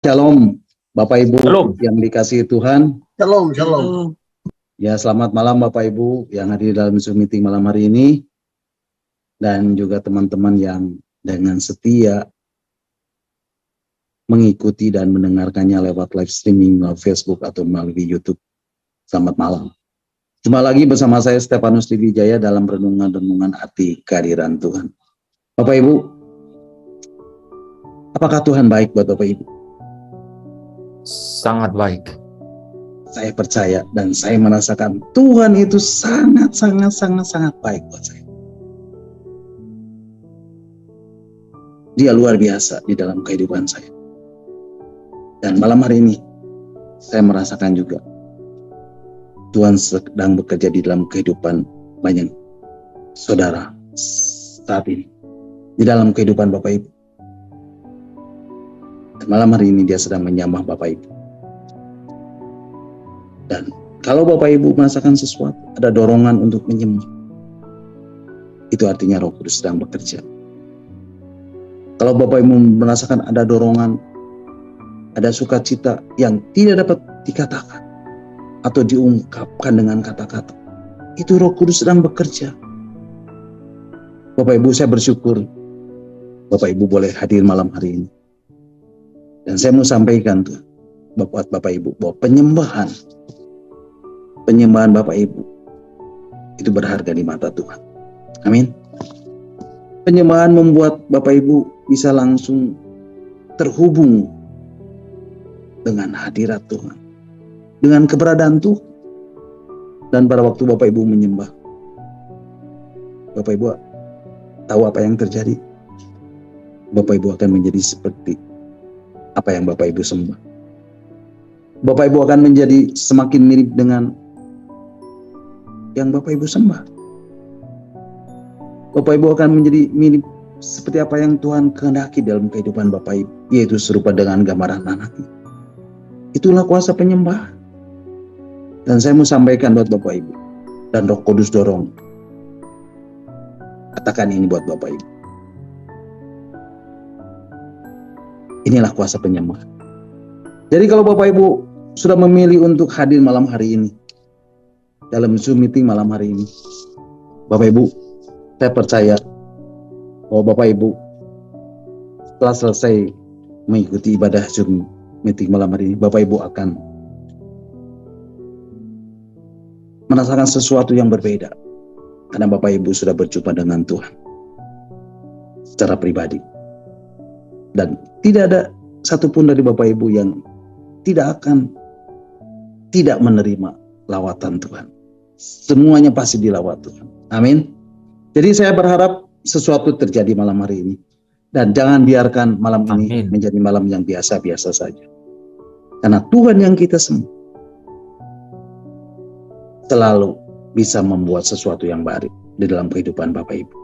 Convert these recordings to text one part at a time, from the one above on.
Shalom, Bapak Ibu Shalom. yang dikasihi Tuhan. Shalom, shalom. Ya, selamat malam Bapak Ibu yang hadir dalam Zoom meeting malam hari ini. Dan juga teman-teman yang dengan setia mengikuti dan mendengarkannya lewat live streaming melalui Facebook atau melalui YouTube. Selamat malam. Jumpa lagi bersama saya Stefanus Diwijaya dalam renungan-renungan arti kehadiran Tuhan. Bapak Ibu, apakah Tuhan baik buat Bapak Ibu? Sangat baik. Saya percaya dan saya merasakan Tuhan itu sangat baik buat saya. Dia luar biasa di dalam kehidupan saya. Dan malam hari ini saya merasakan juga Tuhan sedang bekerja di dalam kehidupan banyak saudara saat ini. Di dalam kehidupan Bapak Ibu. Dan malam hari ini dia sedang menyamah Bapak Ibu. Dan kalau Bapak Ibu merasakan sesuatu, ada dorongan untuk menyembah, itu artinya Roh Kudus sedang bekerja. Kalau Bapak Ibu merasakan ada dorongan, ada sukacita yang tidak dapat dikatakan atau diungkapkan dengan kata-kata, itu Roh Kudus sedang bekerja. Bapak Ibu, saya bersyukur Bapak Ibu boleh hadir malam hari ini. Dan saya mau sampaikan tuh buat Bapak Ibu bahwa penyembahan Bapak Ibu itu berharga di mata Tuhan. Amin. Penyembahan membuat Bapak Ibu bisa langsung terhubung dengan hadirat Tuhan, dengan keberadaan Tuhan. Dan pada waktu Bapak Ibu menyembah, Bapak Ibu tahu apa yang terjadi? Bapak Ibu akan menjadi seperti apa yang Bapak Ibu sembah. Bapak Ibu akan menjadi semakin mirip dengan yang Bapak Ibu sembah. Bapak Ibu akan menjadi mirip seperti apa yang Tuhan kehendaki dalam kehidupan Bapak Ibu, yaitu serupa dengan gambaran anaknya. Itulah kuasa penyembahan. Dan saya mau sampaikan buat Bapak Ibu, dan Roh Kudus dorong, katakan ini buat Bapak Ibu. Inilah kuasa penyembahan. Jadi kalau Bapak Ibu sudah memilih untuk hadir malam hari ini, dalam Zoom meeting malam hari ini, Bapak Ibu, saya percaya bahwa Bapak Ibu setelah selesai mengikuti ibadah Zoom meeting malam hari ini, Bapak Ibu akan merasakan sesuatu yang berbeda. Karena Bapak Ibu sudah berjumpa dengan Tuhan secara pribadi. Dan tidak ada satupun dari Bapak Ibu yang tidak menerima lawatan Tuhan. Semuanya pasti dilawat Tuhan. Amin. Jadi saya berharap sesuatu terjadi malam hari ini. Dan jangan biarkan malam ini menjadi malam yang biasa-biasa saja. Karena Tuhan yang kita sembah selalu bisa membuat sesuatu yang baru di dalam kehidupan Bapak Ibu.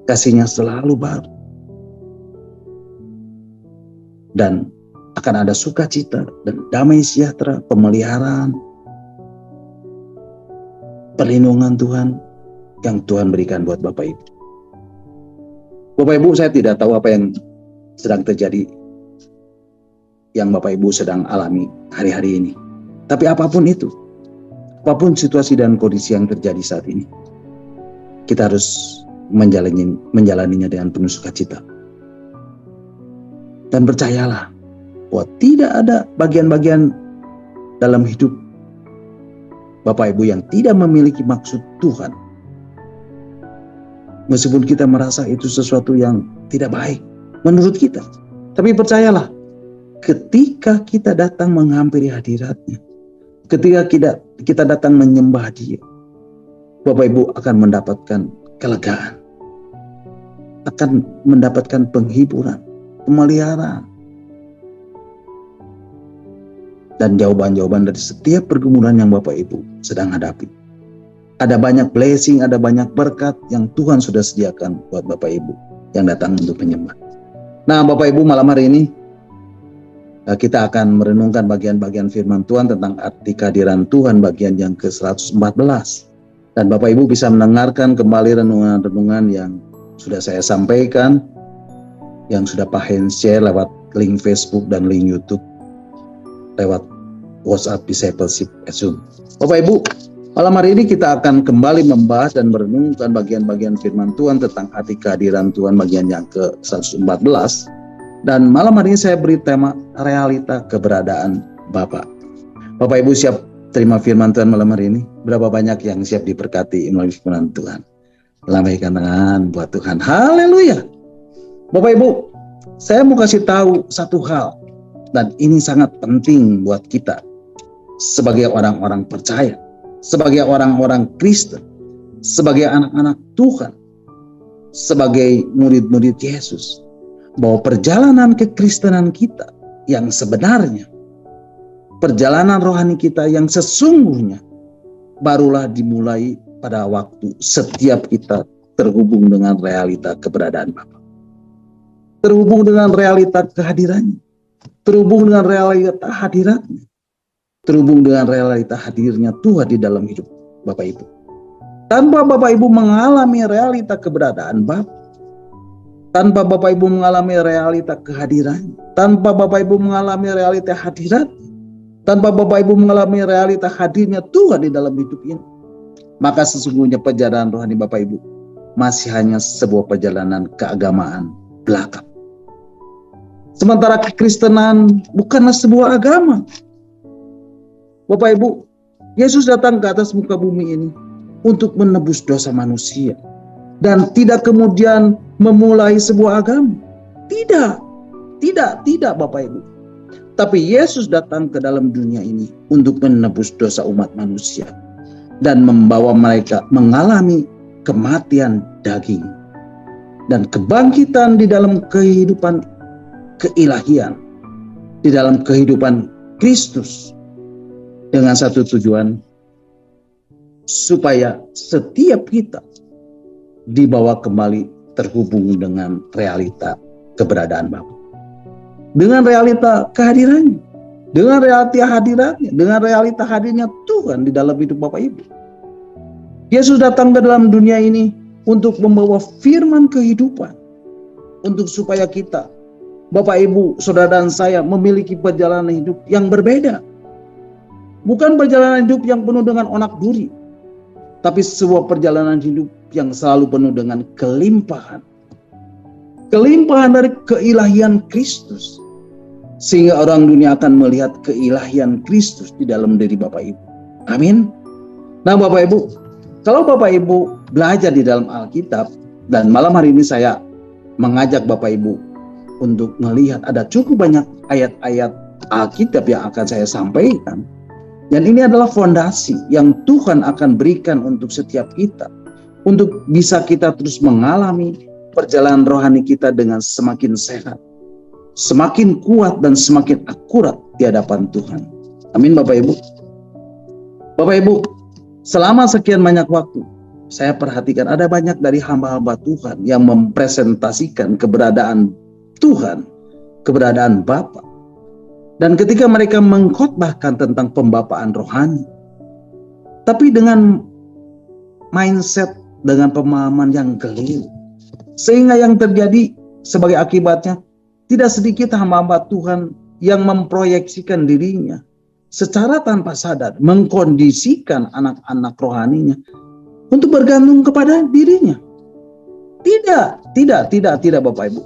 Kasihnya selalu baru. Dan akan ada sukacita dan damai sejahtera, pemeliharaan, perlindungan Tuhan yang Tuhan berikan buat Bapak Ibu. Bapak Ibu, saya tidak tahu apa yang sedang terjadi, yang Bapak Ibu sedang alami hari-hari ini. Tapi apapun itu, apapun situasi dan kondisi yang terjadi saat ini, kita harus menjalaninya dengan penuh sukacita. Dan percayalah bahwa tidak ada bagian-bagian dalam hidup Bapak Ibu yang tidak memiliki maksud Tuhan. Meskipun kita merasa itu sesuatu yang tidak baik menurut kita. Tapi percayalah, ketika kita datang menghampiri hadirat-Nya, ketika kita datang menyembah Dia, Bapak Ibu akan mendapatkan kelegaan, akan mendapatkan penghiburan, pemeliharaan, dan jawaban-jawaban dari setiap pergumulan yang Bapak Ibu sedang hadapi. Ada banyak blessing, ada banyak berkat yang Tuhan sudah sediakan buat Bapak Ibu yang datang untuk menyembah. Nah, Bapak Ibu, malam hari ini kita akan merenungkan bagian-bagian firman Tuhan tentang arti kehadiran Tuhan bagian yang ke-114. Dan Bapak Ibu bisa mendengarkan kembali renungan-renungan yang sudah saya sampaikan, yang sudah Pak Hens share lewat link Facebook dan link YouTube lewat WhatsApp Discipleship at Zoom. Bapak Ibu, malam hari ini kita akan kembali membahas dan merenungkan bagian-bagian firman Tuhan tentang arti kehadiran Tuhan bagian yang ke-114. Dan malam hari ini saya beri tema realita keberadaan Bapa. Bapak Ibu siap terima firman Tuhan malam hari ini? Berapa banyak yang siap diberkati melalui firman Tuhan? Lambaikan tangan buat Tuhan. Haleluya. Bapak Ibu, saya mau kasih tahu satu hal, dan ini sangat penting buat kita sebagai orang-orang percaya, sebagai orang-orang Kristen, sebagai anak-anak Tuhan, sebagai murid-murid Yesus, bahwa perjalanan kekristenan kita yang sebenarnya, perjalanan rohani kita yang sesungguhnya, barulah dimulai pada waktu setiap kita terhubung dengan realita keberadaan Bapa, terhubung dengan realita kehadirannya, terhubung dengan realita hadiratnya, terhubung dengan realita hadirnya Tuhan di dalam hidup Bapak Ibu. Tanpa Bapak Ibu mengalami realita keberadaan Bapa, tanpa Bapak Ibu mengalami realita kehadirannya, tanpa Bapak Ibu mengalami realita hadiratnya, tanpa Bapak Ibu mengalami realita hadirnya Tuhan di dalam hidup ini, maka sesungguhnya perjalanan rohani Bapak Ibu masih hanya sebuah perjalanan keagamaan belaka. Sementara kekristenan bukanlah sebuah agama. Bapak Ibu, Yesus datang ke atas muka bumi ini untuk menebus dosa manusia. Dan tidak kemudian memulai sebuah agama. Tidak Bapak Ibu. Tapi Yesus datang ke dalam dunia ini untuk menebus dosa umat manusia. Dan membawa mereka mengalami kematian daging. Dan kebangkitan di dalam kehidupan keilahian. Di dalam kehidupan Kristus. Dengan satu tujuan, supaya setiap kita dibawa kembali terhubung dengan realita keberadaan Bapa. Dengan realita kehadirannya. Dengan realita hadiratnya. Dengan realita hadirnya Tuhan di dalam hidup Bapak Ibu. Yesus datang ke dalam dunia ini untuk membawa firman kehidupan. Untuk supaya kita, Bapak Ibu, saudara dan saya memiliki perjalanan hidup yang berbeda. Bukan perjalanan hidup yang penuh dengan onak duri, tapi sebuah perjalanan hidup yang selalu penuh dengan kelimpahan. Kelimpahan dari keilahian Kristus. Sehingga orang dunia akan melihat keilahian Kristus di dalam diri Bapak Ibu. Amin. Nah Bapak Ibu, kalau Bapak Ibu belajar di dalam Alkitab, dan malam hari ini saya mengajak Bapak Ibu untuk melihat ada cukup banyak ayat-ayat Alkitab yang akan saya sampaikan. Dan ini adalah fondasi yang Tuhan akan berikan untuk setiap kita. Untuk bisa kita terus mengalami perjalanan rohani kita dengan semakin sehat, semakin kuat dan semakin akurat di hadapan Tuhan. Amin Bapak Ibu. Bapak Ibu, selama sekian banyak waktu, saya perhatikan ada banyak dari hamba-hamba Tuhan yang mempresentasikan keberadaan Tuhan, keberadaan Bapa. Dan ketika mereka mengkhotbahkan tentang pembapaan rohani, tapi dengan mindset, dengan pemahaman yang keliru, sehingga yang terjadi sebagai akibatnya, tidak sedikit hamba-hamba Tuhan yang memproyeksikan dirinya secara tanpa sadar, mengkondisikan anak-anak rohaninya untuk bergantung kepada dirinya. Tidak Bapak Ibu.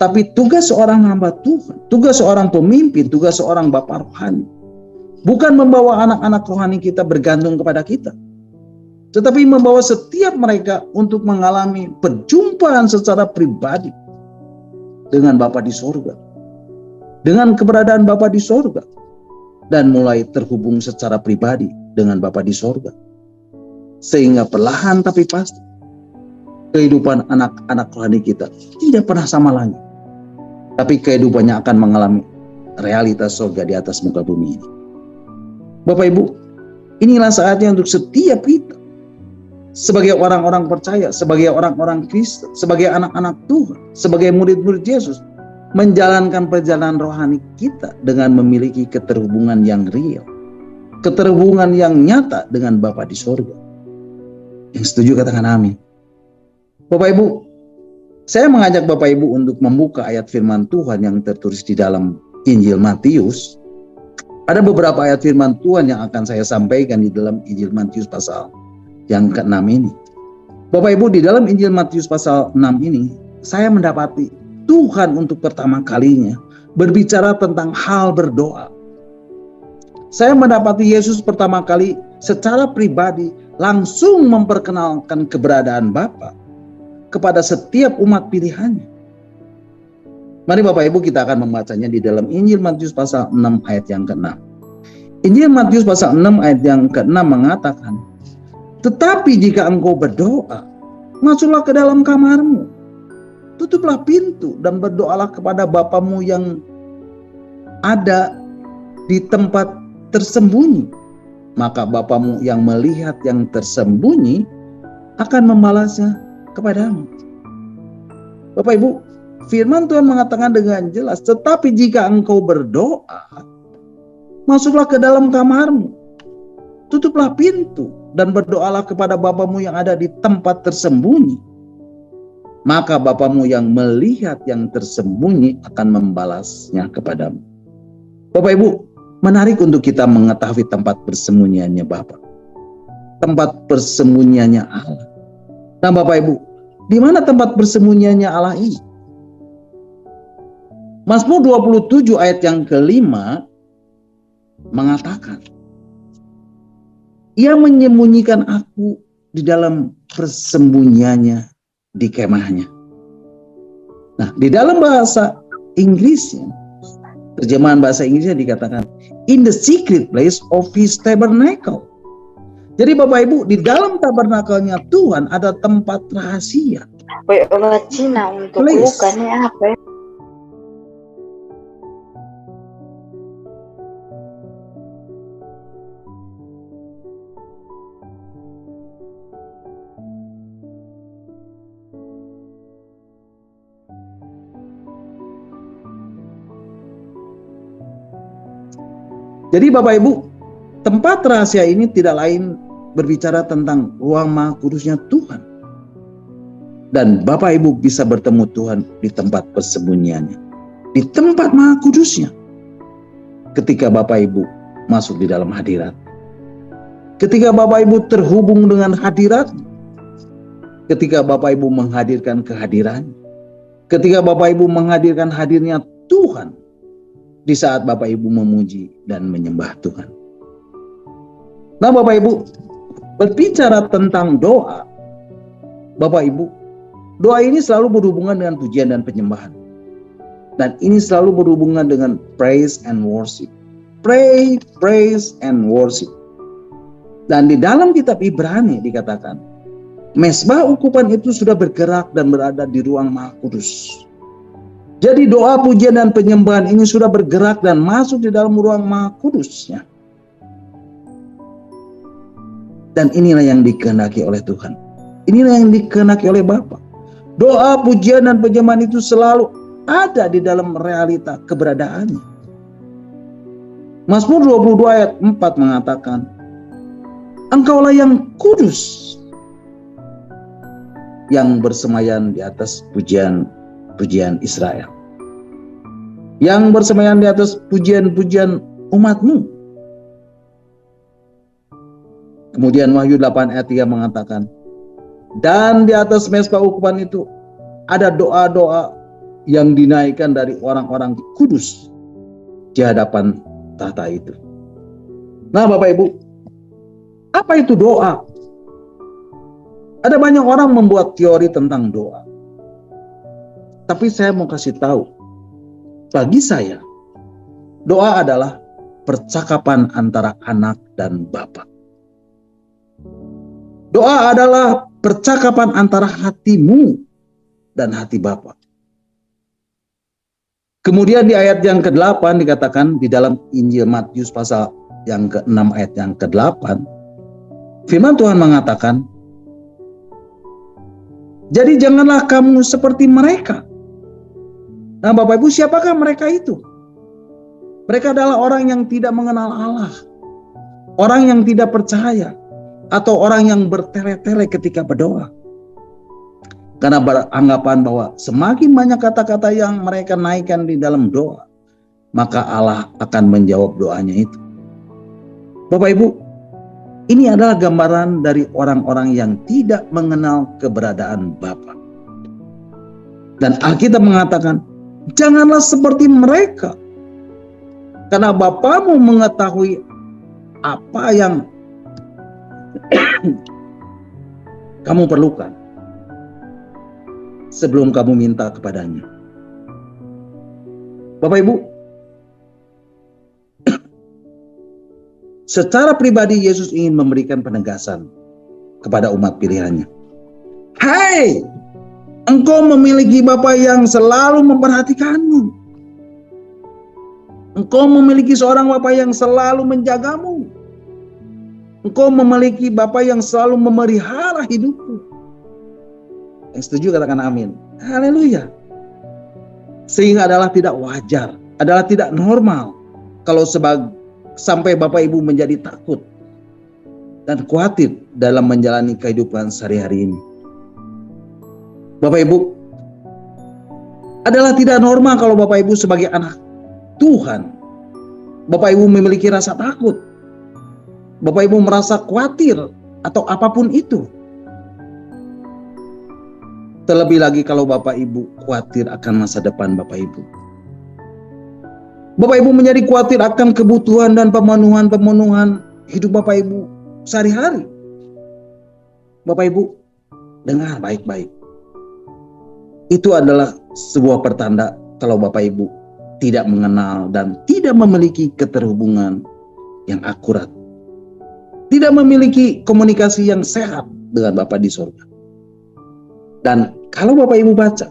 Tapi tugas seorang hamba Tuhan, tugas seorang pemimpin, tugas seorang bapak rohani, bukan membawa anak-anak rohani kita bergantung kepada kita, tetapi membawa setiap mereka untuk mengalami perjumpaan secara pribadi dengan Bapa di sorga, dengan keberadaan Bapa di sorga, dan mulai terhubung secara pribadi dengan Bapa di sorga. Sehingga perlahan tapi pasti, kehidupan anak-anak rohani kita tidak pernah sama lagi. Tapi kehidupannya akan mengalami realitas surga di atas muka bumi ini. Bapak Ibu, inilah saatnya untuk setiap kita sebagai orang-orang percaya, sebagai orang-orang Kristen, sebagai anak-anak Tuhan, sebagai murid-murid Yesus, menjalankan perjalanan rohani kita dengan memiliki keterhubungan yang real, keterhubungan yang nyata dengan Bapa di sorga. Yang setuju katakan amin. Bapak Ibu, Saya mengajak Bapak Ibu untuk membuka ayat firman Tuhan yang tertulis di dalam Injil Matius. Ada beberapa ayat firman Tuhan yang akan saya sampaikan di dalam Injil Matius pasal yang ke-6 ini. Bapak Ibu, di dalam Injil Matius pasal 6 ini, saya mendapati Tuhan untuk pertama kalinya berbicara tentang hal berdoa. Saya mendapati Yesus pertama kali secara pribadi langsung memperkenalkan keberadaan Bapa kepada setiap umat pilihannya. Mari Bapak Ibu kita akan membacanya di dalam Injil Matius pasal 6 ayat yang ke-6. Injil Matius pasal 6 ayat yang ke-6 mengatakan, tetapi jika engkau berdoa, masuklah ke dalam kamarmu, tutuplah pintu dan berdoalah kepada Bapamu yang ada di tempat tersembunyi. Maka Bapamu yang melihat yang tersembunyi akan membalasnya kepadamu. Bapak Ibu, firman Tuhan mengatakan dengan jelas, tetapi jika engkau berdoa, masuklah ke dalam kamarmu, tutuplah pintu dan berdoalah kepada Bapamu yang ada di tempat tersembunyi. Maka Bapamu yang melihat yang tersembunyi akan membalasnya kepadamu. Bapak Ibu, menarik untuk kita mengetahui tempat persembunyiannya Bapa, tempat persembunyiannya Allah. Nah Bapak Ibu, di mana tempat persembunyiannya Allah ini? Mazmur 27 ayat yang ke-5 mengatakan, Ia menyembunyikan aku di dalam persembunyiannya di kemahnya. Nah, di dalam bahasa Inggrisnya, terjemahan bahasa Inggrisnya dikatakan, in the secret place of his tabernacle. Jadi Bapak Ibu, di dalam tabernakelnya Tuhan ada tempat rahasia. Obat Cina untuk bukannya apa ya? Jadi Bapak Ibu, tempat rahasia ini tidak lain berbicara tentang ruang maha kudusnya Tuhan. Dan Bapak Ibu bisa bertemu Tuhan di tempat persembunyiannya, di tempat maha kudusnya. Ketika Bapak Ibu masuk di dalam hadirat, ketika Bapak Ibu terhubung dengan hadirat, ketika Bapak Ibu menghadirkan kehadiran, ketika Bapak Ibu menghadirkan hadirnya Tuhan, di saat Bapak Ibu memuji dan menyembah Tuhan. Nah Bapak Ibu, berbicara tentang doa, Bapak Ibu, doa ini selalu berhubungan dengan pujian dan penyembahan. Dan ini selalu berhubungan dengan praise and worship. Pray, praise, and worship. Dan di dalam kitab Ibrani dikatakan, mezbah ukupan itu sudah bergerak dan berada di ruang maha kudus. Jadi doa, pujian, dan penyembahan ini sudah bergerak dan masuk di dalam ruang maha kudusnya. Dan inilah yang dikehendaki oleh Tuhan. Inilah yang dikehendaki oleh Bapa. Doa, pujian, dan penyembahan itu selalu ada di dalam realita keberadaannya. Mazmur 22 ayat 4 mengatakan, Engkaulah yang kudus, yang bersemayam di atas pujian Israel, yang bersemayam di atas pujian-pujian umatmu. Kemudian Wahyu 8 ayat 3 mengatakan, dan di atas mezbah ukupan itu ada doa-doa yang dinaikkan dari orang-orang kudus di hadapan tahta itu. Nah Bapak Ibu, apa itu doa? Ada banyak orang membuat teori tentang doa. Tapi saya mau kasih tahu, bagi saya, doa adalah percakapan antara anak dan bapa. Doa adalah percakapan antara hatimu dan hati Bapa. Kemudian di ayat yang ke-8 dikatakan di dalam Injil Matius pasal yang ke-6 ayat yang ke-8, firman Tuhan mengatakan, jadi janganlah kamu seperti mereka. Nah Bapak Ibu, siapakah mereka itu? Mereka adalah orang yang tidak mengenal Allah, orang yang tidak percaya, atau orang yang bertele-tele ketika berdoa. Karena beranggapan bahwa semakin banyak kata-kata yang mereka naikkan di dalam doa, maka Allah akan menjawab doanya itu. Bapak Ibu, ini adalah gambaran dari orang-orang yang tidak mengenal keberadaan Bapa. Dan Alkitab mengatakan, janganlah seperti mereka. Karena Bapamu mengetahui apa yang kamu perlukan sebelum kamu minta kepadanya. Bapak Ibu, secara pribadi Yesus ingin memberikan penegasan kepada umat pilihannya. Hai, engkau memiliki Bapa yang selalu memperhatikanmu. Engkau memiliki seorang Bapa yang selalu menjagamu. Engkau memiliki Bapa yang selalu memelihara hidupmu. Yang setuju katakan amin. Haleluya. Sehingga adalah tidak wajar, adalah tidak normal kalau sampai Bapak Ibu menjadi takut dan khawatir dalam menjalani kehidupan sehari-hari ini. Bapak Ibu, adalah tidak normal kalau Bapak Ibu sebagai anak Tuhan, Bapak Ibu memiliki rasa takut, Bapak Ibu merasa khawatir atau apapun itu. Terlebih lagi kalau Bapak Ibu khawatir akan masa depan Bapak Ibu. Bapak Ibu menjadi khawatir akan kebutuhan dan pemenuhan hidup Bapak Ibu sehari-hari. Bapak Ibu, dengar baik-baik. Itu adalah sebuah pertanda kalau Bapak Ibu tidak mengenal dan tidak memiliki keterhubungan yang akurat. Tidak memiliki komunikasi yang sehat dengan Bapa di surga. Dan kalau Bapak Ibu baca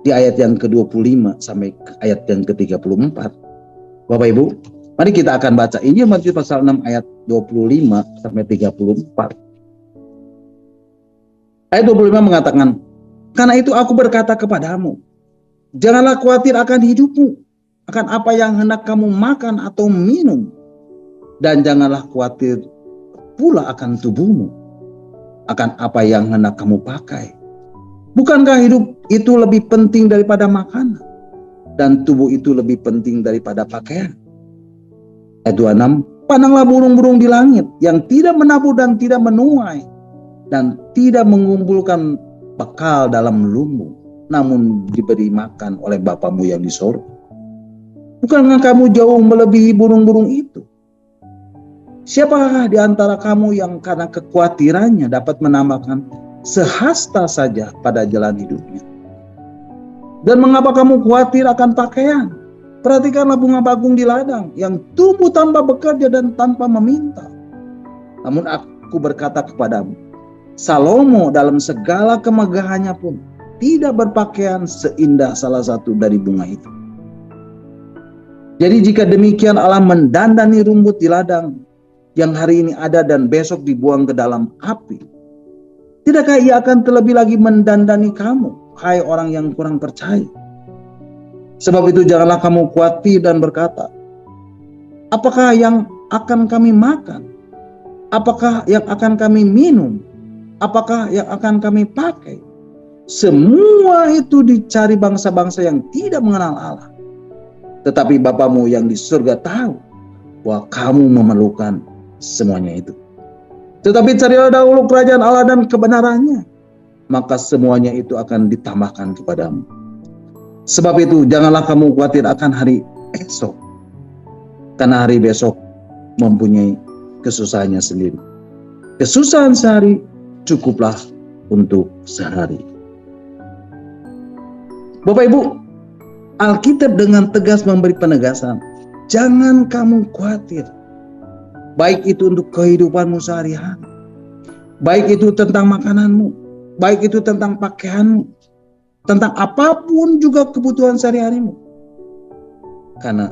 di ayat yang ke-25 sampai ayat yang ke-34, Bapak Ibu, mari kita akan baca Injil Matius pasal 6 ayat 25 sampai 34. Ayat 25 mengatakan, karena itu aku berkata kepadamu, janganlah khawatir akan hidupmu, akan apa yang hendak kamu makan atau minum. Dan janganlah khawatir pula akan tubuhmu, akan apa yang hendak kamu pakai. Bukankah hidup itu lebih penting daripada makanan, dan tubuh itu lebih penting daripada pakaian? Ayat 26, pandanglah burung-burung di langit yang tidak menabur dan tidak menuai, dan tidak mengumpulkan bekal dalam lumbung, namun diberi makan oleh Bapamu yang di surga. Bukankah kamu jauh melebihi burung-burung itu? Siapakah di antara kamu yang karena kekhawatirannya dapat menambahkan sehasta saja pada jalan hidupnya? Dan mengapa kamu khawatir akan pakaian? Perhatikanlah bunga bakung di ladang yang tumbuh tanpa bekerja dan tanpa meminta. Namun aku berkata kepadamu, Salomo dalam segala kemegahannya pun tidak berpakaian seindah salah satu dari bunga itu. Jadi jika demikian Allah mendandani rumput di ladang yang hari ini ada dan besok dibuang ke dalam api, tidakkah Ia akan terlebih lagi mendandani kamu, hai orang yang kurang percaya? Sebab itu janganlah kamu khawatir dan berkata, apakah yang akan kami makan? Apakah yang akan kami minum? Apakah yang akan kami pakai? Semua itu dicari bangsa-bangsa yang tidak mengenal Allah. Tetapi Bapamu yang di surga tahu bahwa kamu memerlukan semuanya itu. Tetapi carilah dahulu kerajaan Allah dan kebenarannya, maka semuanya itu akan ditambahkan kepadamu. Sebab itu janganlah kamu khawatir akan hari esok, karena hari besok mempunyai kesusahannya sendiri. Kesusahan sehari cukuplah untuk sehari. Bapak Ibu, Alkitab dengan tegas memberi penegasan, jangan kamu khawatir. Baik itu untuk kehidupanmu sehari-hari, baik itu tentang makananmu, baik itu tentang pakaianmu, tentang apapun juga kebutuhan sehari-harimu. Karena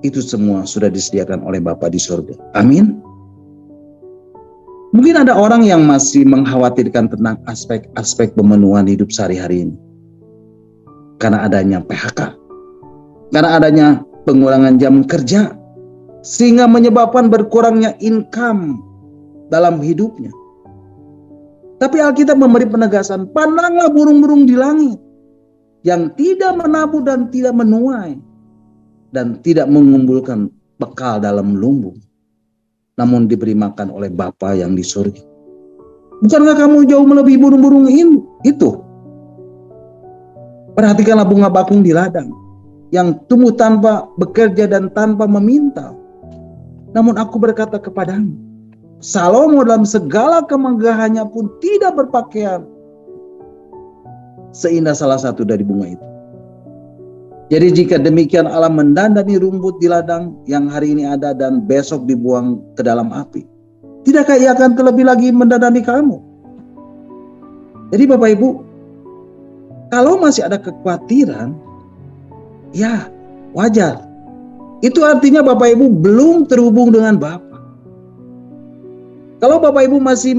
itu semua sudah disediakan oleh Bapa di surga. Amin. Mungkin ada orang yang masih mengkhawatirkan tentang aspek-aspek pemenuhan hidup sehari-hari ini. Karena adanya PHK, karena adanya pengurangan jam kerja, sehingga menyebabkan berkurangnya income dalam hidupnya. Tapi Alkitab memberi penegasan, pandanglah burung-burung di langit yang tidak menabur dan tidak menuai dan tidak mengumpulkan bekal dalam lumbung, namun diberi makan oleh Bapa yang di surga. Bukankah kamu jauh melebihi burung-burung itu? Perhatikanlah bunga bakung di ladang yang tumbuh tanpa bekerja dan tanpa meminta. Namun aku berkata kepadamu, Salomo dalam segala kemegahannya pun tidak berpakaian seindah salah satu dari bunga itu. Jadi jika demikian Allah mendandani rumput di ladang yang hari ini ada dan besok dibuang ke dalam api, tidakkah Ia akan terlebih lagi mendandani kamu? Jadi Bapak Ibu, kalau masih ada kekhawatiran, ya wajar. Itu artinya Bapak Ibu belum terhubung dengan Bapa. Kalau Bapak Ibu masih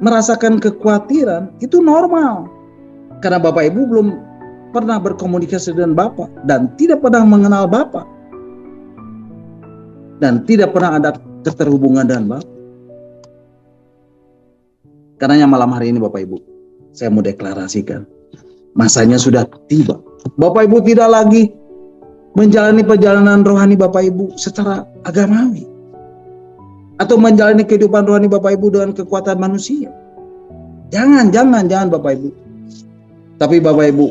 merasakan kekhawatiran, itu normal. Karena Bapak Ibu belum pernah berkomunikasi dengan Bapa dan tidak pernah mengenal Bapa. Dan tidak pernah ada keterhubungan dengan Bapa. Karenanya malam hari ini Bapak Ibu, saya mau deklarasikan, masanya sudah tiba. Bapak Ibu tidak lagi menjalani perjalanan rohani Bapak Ibu secara agamawi, atau menjalani kehidupan rohani Bapak Ibu dengan kekuatan manusia. Jangan Bapak Ibu. Tapi Bapak Ibu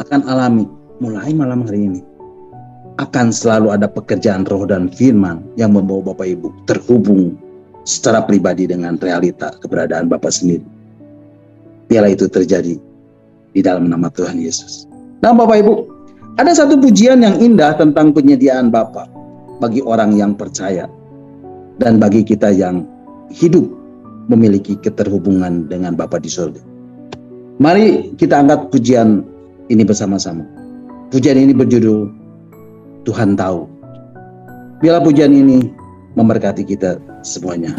akan alami mulai malam hari ini, akan selalu ada pekerjaan roh dan firman yang membawa Bapak Ibu terhubung secara pribadi dengan realita keberadaan Bapa sendiri. Biarlah itu terjadi di dalam nama Tuhan Yesus. Nah Bapak Ibu, ada satu pujian yang indah tentang penyediaan Bapa bagi orang yang percaya dan bagi kita yang hidup memiliki keterhubungan dengan Bapa di surga. Mari kita angkat pujian ini bersama-sama. Pujian ini berjudul Tuhan Tahu. Biarlah pujian ini memberkati kita semuanya.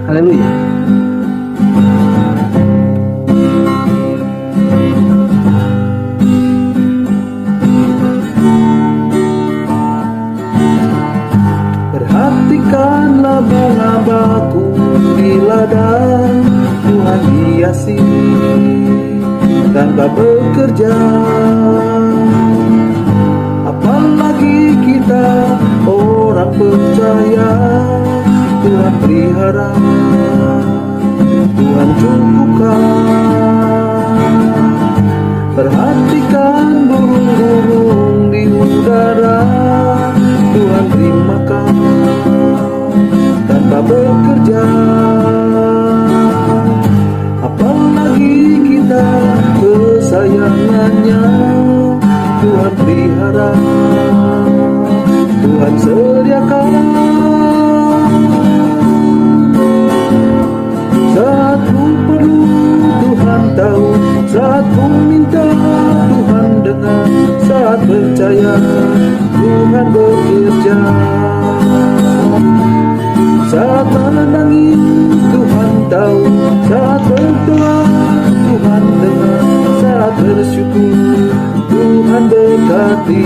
Haleluya. Perhatikanlah bunga bakung di ladang, Tuhan hiasi tanpa bekerja. Apalagi kita orang percaya, Tuhan pelihara, Tuhan cukupkan. Perhatikan burung-burung di udara, Tuhan beri makan tanpa bekerja. Apalagi kita kesayangannya, Tuhan pelihara, Tuhan sediakan. Saat ku perlu Tuhan tahu, saat ku minta Tuhan dengar, saat percaya Tuhan bekerja. Saat menangis Tuhan tahu, saat berdoa Tuhan dengar, saat bersyukur Tuhan berkati.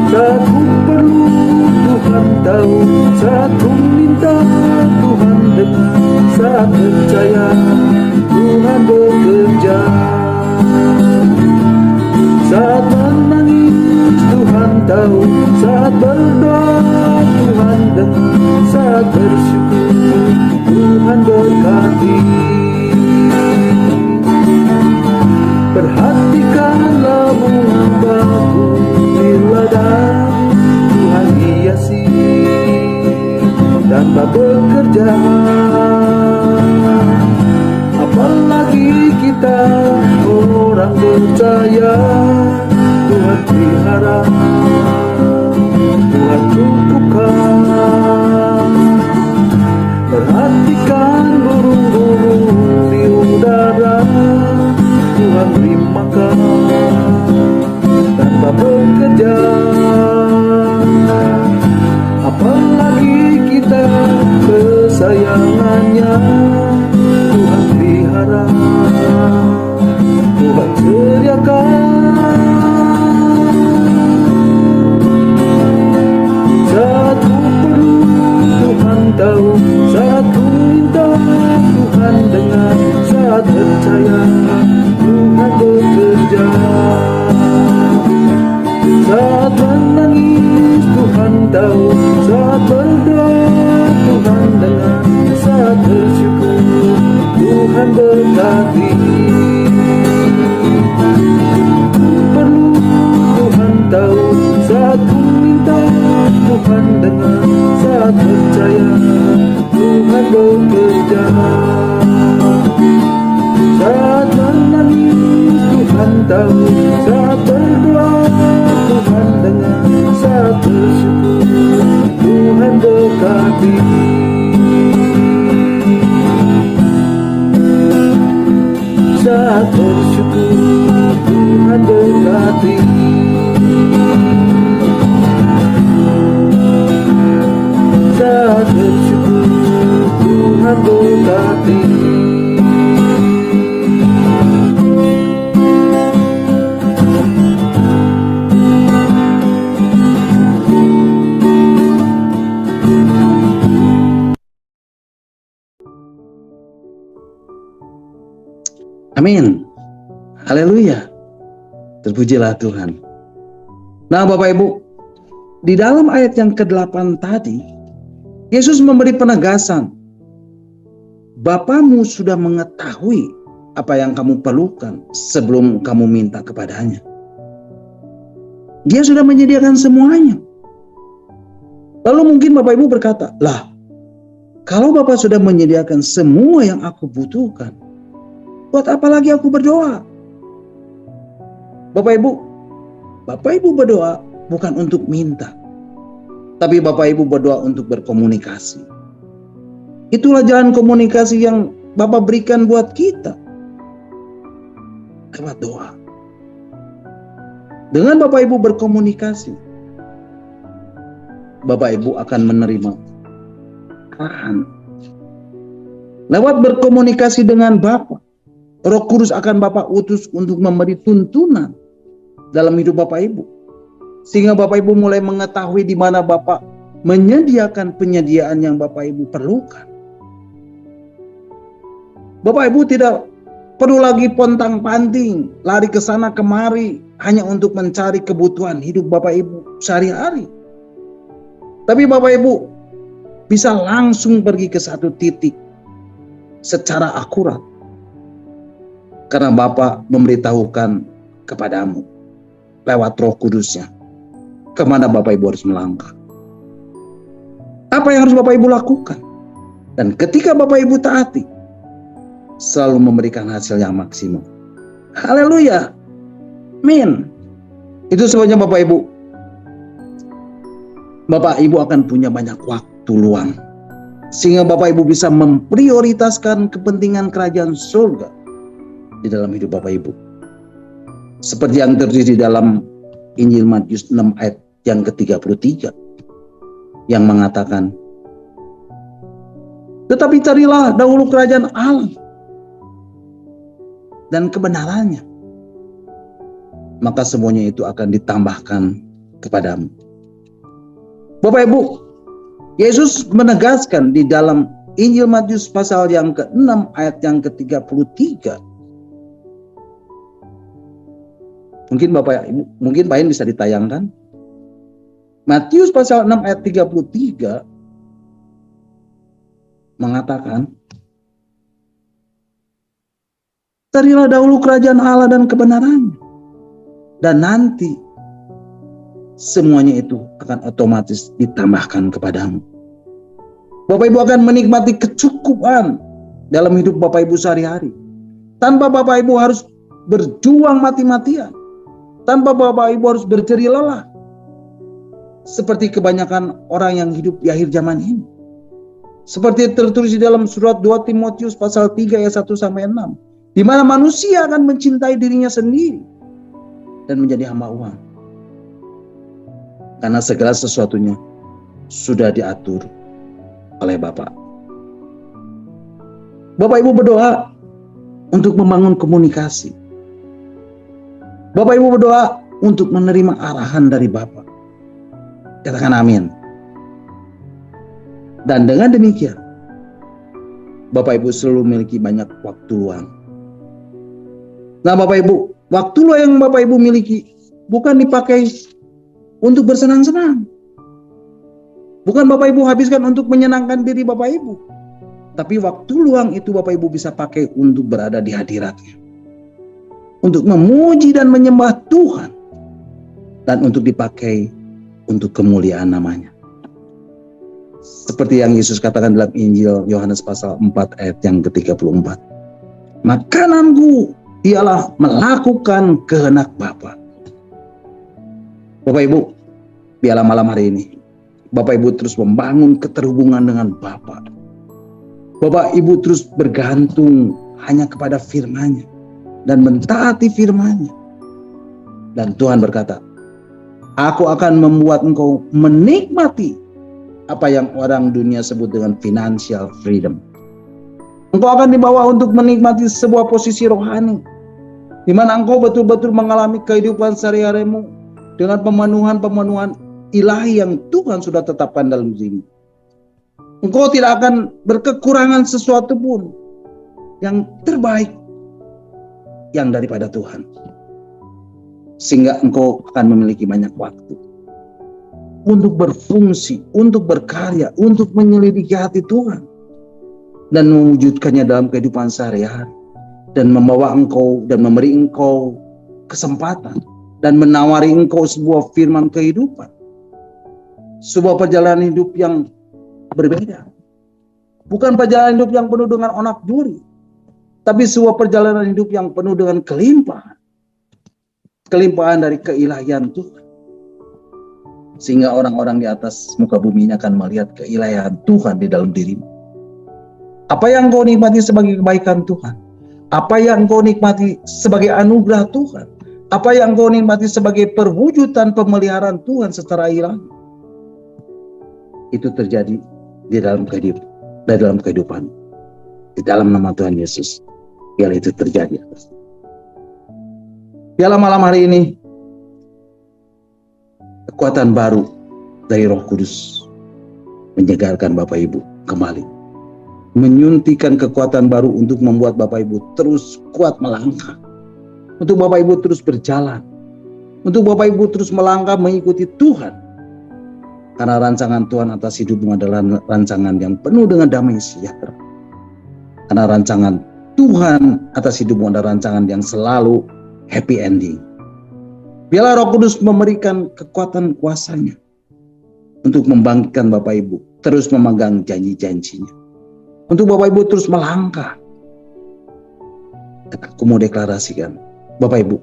Saat ku perlu Tuhan tahu, saat ku minta Tuhan dengar, saat percaya Tuhan bekerja. Saat menangis Tuhan tahu, saat berdoa Tuhan dengar, saat bersyukur Tuhan berkati. Perhatikanlah bunga bakung di ladang, Tuhan hiasi tanpa bekerja. Apalagi kita orang percaya, Tuhan pelihara, Tuhan cukupkan. Perhatikan burung-burung di udara, Tuhan beri makan tanpa bekerja. Apalagi kita kesayangannya, Tuhan pelihara, Tuhan sediakan. Saat ku Saat berdoa Tuhan dengar, saat bersyukur Tuhan berkati. Saat bersyukur Tuhan berkati. Saat bersyukur Tuhan berkati. Amin. Haleluya. Terpujilah Tuhan. Nah Bapak Ibu, di dalam ayat yang ke-8 tadi, Yesus memberi penegasan. Bapamu sudah mengetahui apa yang kamu perlukan sebelum kamu minta kepadanya. Dia sudah menyediakan semuanya. Lalu mungkin Bapak Ibu berkata, lah, kalau Bapak sudah menyediakan semua yang aku butuhkan, buat apa lagi aku berdoa? Bapak Ibu berdoa bukan untuk minta, tapi Bapak Ibu berdoa untuk berkomunikasi. Itulah jalan komunikasi yang Bapak berikan buat kita, lewat doa. Dengan Bapak Ibu berkomunikasi, Bapak Ibu akan menerima arahan. Lewat berkomunikasi dengan Bapak, Roh Kudus akan Bapak utus untuk memberi tuntunan dalam hidup Bapak Ibu. Sehingga Bapak Ibu mulai mengetahui di mana Bapak menyediakan penyediaan yang Bapak Ibu perlukan. Bapak Ibu tidak perlu lagi pontang-panting, lari ke sana kemari hanya untuk mencari kebutuhan hidup Bapak Ibu sehari-hari. Tapi Bapak Ibu bisa langsung pergi ke satu titik secara akurat. Karena Bapa memberitahukan kepadamu lewat Roh Kudusnya kemana Bapak Ibu harus melangkah. Apa yang harus Bapak Ibu lakukan? Dan ketika Bapak Ibu taati, selalu memberikan hasil yang maksimal. Haleluya. Amin. Itu sebabnya Bapak Ibu, Bapak Ibu akan punya banyak waktu luang, sehingga Bapak Ibu bisa memprioritaskan kepentingan kerajaan surga di dalam hidup Bapak Ibu. Seperti yang terjadi dalam Injil Matius 6 ayat yang ke-33 yang mengatakan, tetapi carilah dahulu kerajaan Allah dan kebenarannya, maka semuanya itu akan ditambahkan kepadamu. Bapak Ibu, Yesus menegaskan di dalam Injil Matius pasal yang ke-6 ayat yang ke-33. Mungkin Bapak Ibu, mungkin Pak In bisa ditayangkan. Matius pasal 6 ayat 33 mengatakan, carilah dahulu kerajaan Allah dan kebenarannya, dan nanti semuanya itu akan otomatis ditambahkan kepadamu. Bapak Ibu akan menikmati kecukupan dalam hidup Bapak Ibu sehari-hari, tanpa Bapak Ibu harus berjuang mati-matian, tanpa Bapak Ibu harus berjeri lelah, seperti kebanyakan orang yang hidup di akhir zaman ini. Seperti tertulis di dalam surat 2 Timotius pasal 3 ayat 1-6, di mana manusia akan mencintai dirinya sendiri dan menjadi hamba uang. Karena segala sesuatunya sudah diatur oleh Bapak. Bapak Ibu berdoa untuk membangun komunikasi. Bapak Ibu berdoa untuk menerima arahan dari Bapak. Katakan amin. Dan dengan demikian, Bapak Ibu selalu memiliki banyak waktu luang. Nah Bapak Ibu, waktu luang yang Bapak Ibu miliki bukan dipakai untuk bersenang-senang. Bukan Bapak Ibu habiskan untuk menyenangkan diri Bapak Ibu. Tapi waktu luang itu Bapak Ibu bisa pakai untuk berada di hadirat-Nya, untuk memuji dan menyembah Tuhan, dan untuk dipakai untuk kemuliaan namanya. Seperti yang Yesus katakan dalam Injil Yohanes pasal 4 ayat yang ke-34. Makananku ialah melakukan kehendak Bapa. Bapak Ibu, biarlah malam hari ini Bapak Ibu terus membangun keterhubungan dengan Bapa. Bapak Ibu terus bergantung hanya kepada firman-Nya dan mentaati firman-Nya. Dan Tuhan berkata, aku akan membuat engkau menikmati apa yang orang dunia sebut dengan financial freedom. Engkau akan dibawa untuk menikmati sebuah posisi rohani, di mana engkau betul-betul mengalami kehidupan sehari-harimu dengan pemenuhan ilahi yang Tuhan sudah tetapkan dalam dirimu. Engkau tidak akan berkekurangan sesuatu pun yang terbaik yang daripada Tuhan. Sehingga engkau akan memiliki banyak waktu untuk berfungsi, untuk berkarya, untuk menyelidiki hati Tuhan dan mewujudkannya dalam kehidupan sehari-hari, dan membawa engkau dan memberi engkau kesempatan dan menawari engkau sebuah firman kehidupan, sebuah perjalanan hidup yang berbeda. Bukan perjalanan hidup yang penuh dengan onak duri, tapi sebuah perjalanan hidup yang penuh dengan kelimpahan dari keilahian Tuhan. Sehingga orang-orang di atas muka bumi ini akan melihat keilahian Tuhan di dalam dirimu. Apa yang kau nikmati sebagai kebaikan Tuhan, apa yang kau nikmati sebagai anugerah Tuhan, apa yang kau nikmati sebagai perwujudan pemeliharaan Tuhan secara ilahi, itu terjadi di dalam kehidupan, di dalam nama Tuhan Yesus. Biar itu terjadi. Biarlah malam hari ini kekuatan baru dari Roh Kudus menyegarkan Bapak Ibu kembali, menyuntikkan kekuatan baru untuk membuat Bapak Ibu terus kuat melangkah, untuk Bapak Ibu terus berjalan, untuk Bapak Ibu terus melangkah mengikuti Tuhan. Karena rancangan Tuhan atas hidupmu adalah rancangan yang penuh dengan damai sejahtera. Karena rancangan Tuhan atas hidupmu adalah rancangan yang selalu happy ending. Biarlah Roh Kudus memberikan kekuatan kuasanya untuk membangkitkan Bapak Ibu terus memegang janji-janjinya, untuk Bapak Ibu terus melangkah. Dan aku mau deklarasikan, Bapak Ibu,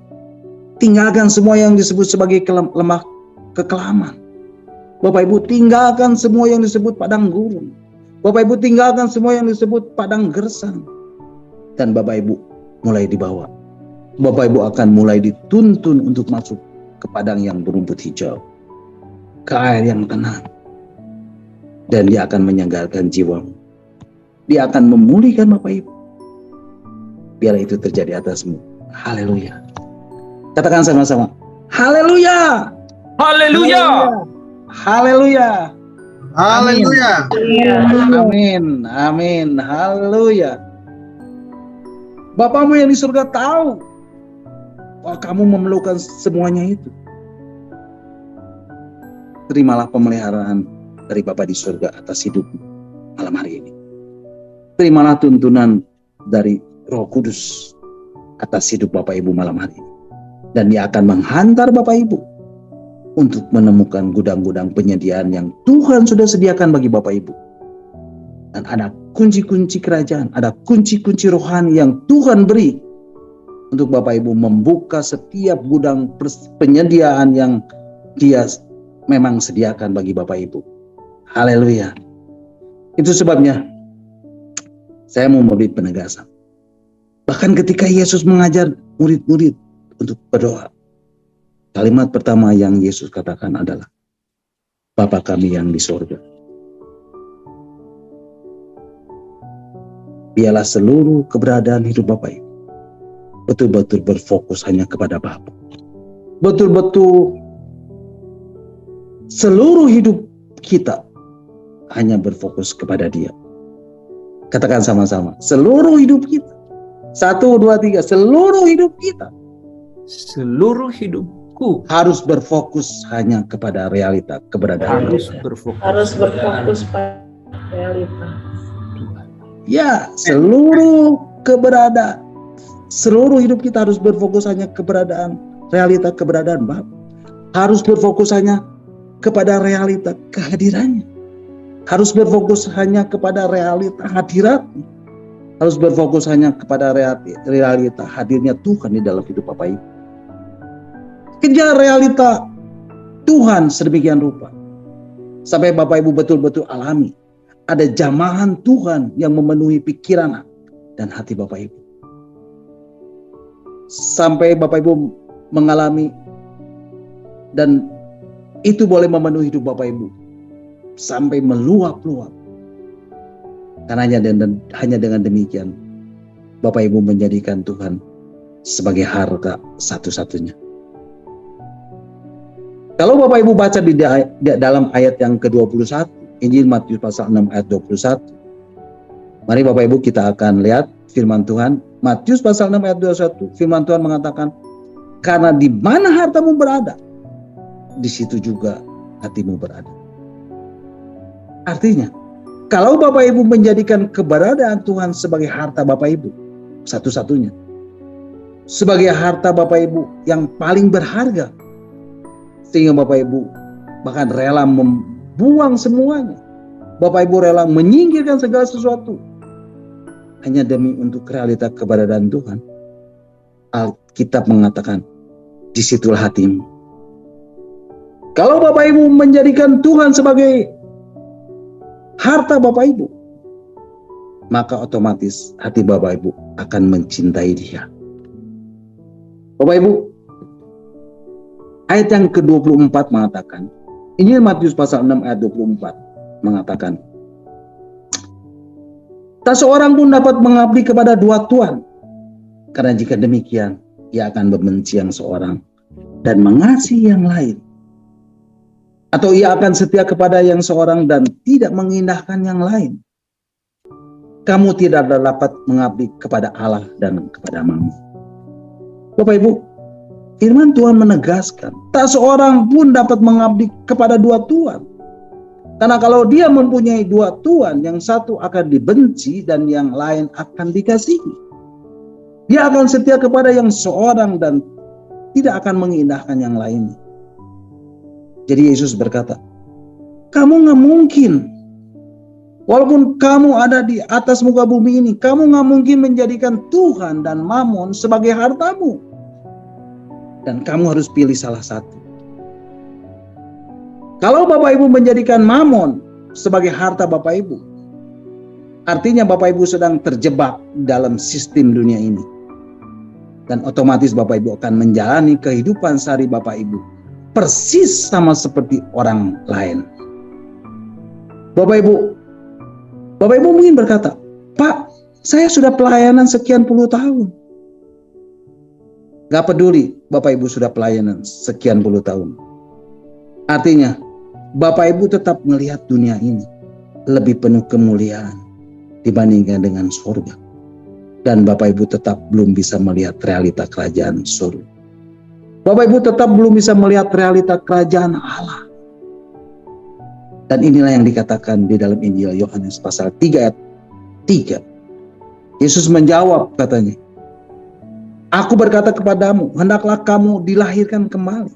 tinggalkan semua yang disebut sebagai lemah kekelaman. Bapak Ibu, tinggalkan semua yang disebut padang gurun. Bapak Ibu, tinggalkan semua yang disebut padang gersang. Dan Bapak Ibu mulai dibawa. Bapak Ibu akan mulai dituntun untuk masuk ke padang yang berumput hijau, ke air yang tenang. Dan dia akan menyegarkan jiwamu. Dia akan memulihkan Bapak Ibu. Biar itu terjadi atasmu. Haleluya. Katakan sama-sama, haleluya. Haleluya. Haleluya. Haleluya. Amin. Amin. Haleluya. Bapakmu yang di surga tahu bahwa kamu memerlukan semuanya itu. Terimalah pemeliharaan dari Bapa di surga atas hidupmu malam hari ini. Terimalah tuntunan dari Roh Kudus atas hidup Bapak Ibu malam hari ini. Dan dia akan menghantar Bapak Ibu untuk menemukan gudang-gudang penyediaan yang Tuhan sudah sediakan bagi Bapak Ibu. Dan ada kunci-kunci kerajaan, ada kunci-kunci rohani yang Tuhan beri untuk Bapak Ibu membuka setiap gudang penyediaan yang dia memang sediakan bagi Bapak Ibu. Haleluya. Itu sebabnya saya mau memberi penegasan. Bahkan ketika Yesus mengajar murid-murid untuk berdoa, kalimat pertama yang Yesus katakan adalah, Bapa kami yang di sorga. Biarlah seluruh keberadaan hidup Bapak Ibu betul-betul berfokus hanya kepada Bapa. Betul-betul seluruh hidup kita hanya berfokus kepada Dia. Katakan sama-sama, seluruh hidup kita. 1, 2, 3, seluruh hidup kita. Seluruh hidupku Harus berfokus hanya kepada realita keberadaan harus Tuhan. berfokus pada realita. Ya, seluruh hidup kita harus berfokus hanya keberadaan realita keberadaan Bapa. Harus berfokus hanya kepada realita kehadirannya. Harus berfokus hanya kepada realita hadiratnya. harus berfokus hanya kepada realita hadirnya Tuhan di dalam hidup Bapak Ibu. Kejar realita Tuhan sedemikian rupa, sampai Bapak Ibu betul-betul alami ada jamahan Tuhan yang memenuhi pikiran dan hati Bapak Ibu. Sampai Bapak Ibu mengalami, dan itu boleh memenuhi hidup Bapak Ibu sampai meluap-luap. Karena hanya dengan demikian Bapak Ibu menjadikan Tuhan sebagai harta satu-satunya. Kalau Bapak Ibu baca di dalam ayat yang ke-21, Injil Matius pasal 6 ayat 21. Mari Bapak Ibu kita akan lihat firman Tuhan. Matius pasal 6 ayat 21, firman Tuhan mengatakan, karena di mana hartamu berada, di situ juga hatimu berada. Artinya, kalau Bapak Ibu menjadikan keberadaan Tuhan sebagai harta Bapak Ibu satu-satunya, sebagai harta Bapak Ibu yang paling berharga, sehingga Bapak Ibu bahkan rela membuang semuanya, Bapak Ibu rela menyingkirkan segala sesuatu hanya demi untuk realita keberadaan Tuhan, Alkitab mengatakan, disitulah hatimu. Kalau Bapak Ibu menjadikan Tuhan sebagai harta Bapak Ibu, maka otomatis hati Bapak Ibu akan mencintai Dia. Bapak Ibu, ayat yang ke-24 mengatakan, Injil Matius pasal 6 ayat 24 mengatakan, tak seorang pun dapat mengabdi kepada dua tuan, karena jika demikian ia akan membenci yang seorang dan mengasihi yang lain. Atau ia akan setia kepada yang seorang dan tidak mengindahkan yang lain. Kamu tidak dapat mengabdi kepada Allah dan kepada Mammon. Bapak Ibu, firman Tuhan menegaskan, tak seorang pun dapat mengabdi kepada dua tuan. Karena kalau dia mempunyai dua tuan, yang satu akan dibenci dan yang lain akan dikasihi. Dia akan setia kepada yang seorang dan tidak akan mengindahkan yang lainnya. Jadi Yesus berkata, kamu gak mungkin, walaupun kamu ada di atas muka bumi ini, kamu gak mungkin menjadikan Tuhan dan Mammon sebagai hartamu. Dan kamu harus pilih salah satu. Kalau Bapak Ibu menjadikan Mammon sebagai harta Bapak Ibu, artinya Bapak Ibu sedang terjebak dalam sistem dunia ini. Dan otomatis Bapak Ibu akan menjalani kehidupan sehari Bapak Ibu persis sama seperti orang lain. Bapak Ibu mungkin berkata, Pak, saya sudah pelayanan sekian puluh tahun. Gak peduli Bapak Ibu sudah pelayanan sekian puluh tahun. Artinya, Bapak Ibu tetap melihat dunia ini lebih penuh kemuliaan dibandingkan dengan surga. Dan Bapak Ibu tetap belum bisa melihat realita kerajaan surga. Bapak Ibu tetap belum bisa melihat realita kerajaan Allah. Dan inilah yang dikatakan di dalam Injil Yohanes pasal 3 ayat 3. Yesus menjawab katanya, aku berkata kepadamu, hendaklah kamu dilahirkan kembali.